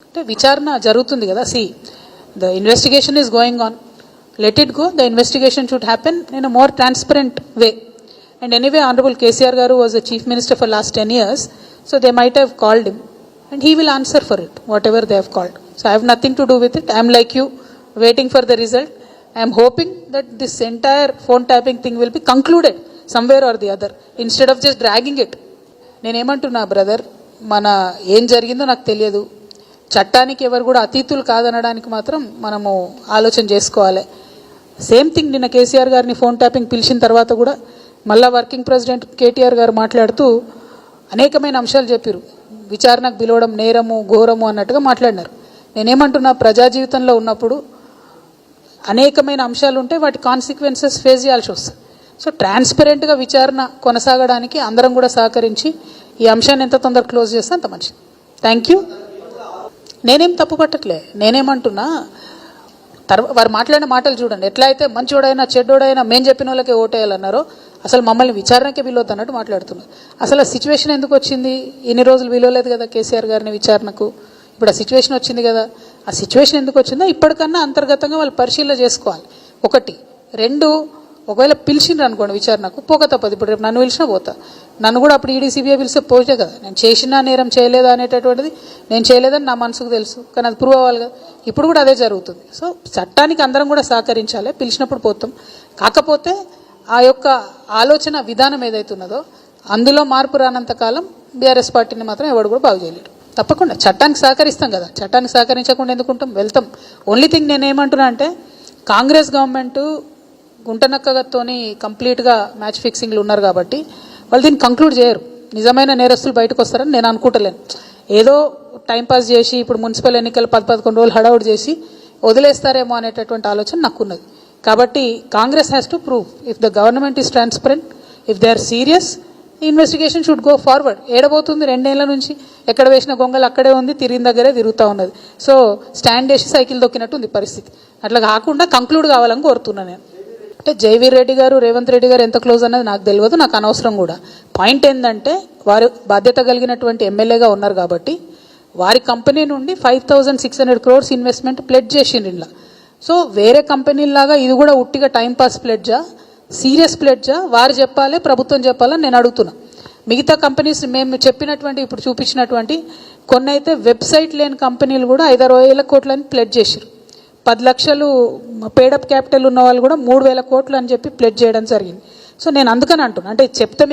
అంటే విచారణ జరుగుతుంది కదా. See the investigation is going on, let it go. The investigation should happen in a more transparent way. And anyway, Honorable KCR Garu was the Chief Minister for last 10 years, so they might have called him and he will answer for it, whatever they have called. So I have nothing to do with it. I am like you, waiting for the result. I am hoping that this entire phone tapping thing will be concluded somewhere or the other, instead of just dragging it. నేనేమంటున్నా brother, మన ఏం జరిగిందో నాకు తెలియదు. చట్టానికి ఎవరు కూడా అతీతులు కాదనడానికి మాత్రం మనము ఆలోచన చేసుకోవాలి. సేమ్ థింగ్ నిన్న కేసీఆర్ గారిని ఫోన్ ట్యాపింగ్ పిలిచిన తర్వాత కూడా మళ్ళా వర్కింగ్ ప్రెసిడెంట్ కేటీఆర్ గారు మాట్లాడుతూ అనేకమైన అంశాలు చెప్పారు. విచారణకు పిలవడం నేరము ఘోరము అన్నట్టుగా మాట్లాడినారు. నేనేమంటున్నా, ప్రజా జీవితంలో ఉన్నప్పుడు అనేకమైన అంశాలు ఉంటే వాటి కాన్సిక్వెన్సెస్ ఫేస్ చేయాల్సి వస్తుంది. సో ట్రాన్స్పరెంట్గా విచారణ కొనసాగడానికి అందరం కూడా సహకరించి ఈ అంశాన్ని ఎంత తొందర క్లోజ్ చేస్తే అంత మంచిది. Thank you. నేనేం తప్పు పట్టట్లే. నేనేమంటున్నా, వారు మాట్లాడిన మాటలు చూడండి. ఎట్లా అయితే మంచోడైనా చెడ్డోడైనా మేము చెప్పిన వాళ్ళకే ఓటేయాలన్నారో, అసలు మమ్మల్ని విచారణకే విలువద్దు అన్నట్టు మాట్లాడుతున్నారు. అసలు ఆ సిచ్యువేషన్ ఎందుకు వచ్చింది? ఇన్ని రోజులు విలువలేదు కదా కేసీఆర్ గారిని విచారణకు. ఇప్పుడు ఆ సిచ్యువేషన్ వచ్చింది కదా. ఆ సిచ్యువేషన్ ఎందుకు వచ్చిందో ఇప్పటికన్నా అంతర్గతంగా వాళ్ళు పరిశీలన చేసుకోవాలి. ఒకటి. రెండు, ఒకవేళ పిలిచిండ్రు అనుకోండి విచారణకు, పోక తప్పదు. ఇప్పుడు రేపు నన్ను పిలిచినా పోతా. నన్ను కూడా అప్పుడు ఈడీ సిబిఐ పిలిస్తే పోతే కదా. నేను చేసినా నేరం చేయలేదా అనేటటువంటిది నేను చేయలేదని నా మనసుకు తెలుసు, కానీ అది ప్రూవ్ అవ్వాలి కదా. ఇప్పుడు కూడా అదే జరుగుతుంది. సో చట్టానికి అందరం కూడా సహకరించాలి. పిలిచినప్పుడు పోతాం. కాకపోతే ఆ యొక్క ఆలోచన విధానం ఏదైతే ఉన్నదో అందులో మార్పు రానంత కాలం బీఆర్ఎస్ పార్టీని మాత్రం ఎవడు కూడా బాగు చేయలేడు. తప్పకుండా చట్టానికి సహకరిస్తాం కదా. చట్టానికి సహకరించకుండా ఎందుకుంటాం? వెళ్తాం. ఓన్లీ థింగ్ నేనేమంటున్నా అంటే, కాంగ్రెస్ గవర్నమెంట్ గుంటనక్కతోని కంప్లీట్గా మ్యాచ్ ఫిక్సింగ్లు ఉన్నారు కాబట్టి వాళ్ళు దీన్ని కంక్లూడ్ చేయరు. నిజమైన నేరస్తులు బయటకు వస్తారని నేను అనుకుంటలేను. ఏదో టైంపాస్ చేసి ఇప్పుడు మున్సిపల్ ఎన్నికలు 10-11 రోజులు హడావుడ్ చేసి వదిలేస్తారేమో అనేటటువంటి ఆలోచన నాకున్నది. కాబట్టి Congress has to prove if the government is transparent, if they are serious, investigation should go forward. ఏడబోతుంది 2 ఏళ్ల నుంచి? ఎక్కడ వేసిన గొంగలు అక్కడే ఉంది, తిరిగిన దగ్గరే తిరుగుతూ ఉన్నది. సో స్టాండ్ వేసి సైకిల్ దొక్కినట్టు ఉంది పరిస్థితి. అట్లా కాకుండా కంక్లూడ్ కావాలని కోరుతున్నాను నేను. అంటే జైవీర్ రెడ్డి గారు రేవంత్ రెడ్డి గారు ఎంత క్లోజ్ అన్నది నాకు తెలియదు, నాకు అనవసరం కూడా. పాయింట్ ఏంటంటే, వారు బాధ్యత కలిగినటువంటి ఎమ్మెల్యేగా ఉన్నారు కాబట్టి వారి కంపెనీ నుండి 5,600 crores ఇన్వెస్ట్మెంట్ ప్లెడ్జ్ చేసిండ్రు ఇలా. సో వేరే కంపెనీలాగా ఇది కూడా ఉట్టిగా టైంపాస్ ప్లెడ్జా, సీరియస్ ప్లెడ్జా వారు చెప్పాలి, ప్రభుత్వం చెప్పాలని నేను అడుగుతున్నా. మిగతా కంపెనీస్ మేము చెప్పినటువంటి ఇప్పుడు చూపించినటువంటి కొన్ని అయితే వెబ్సైట్ లేని కంపెనీలు కూడా 5,000 కోట్లని ప్లెడ్జ్ చేశారు. 10 లక్షలు పేడప్ క్యాపిటల్ ఉన్న వాళ్ళు కూడా 3,000 కోట్లు అని చెప్పి ప్లెడ్జ్ చేయడం జరిగింది. సో నేను అందుకని అంటున్నా, అంటే చెప్తే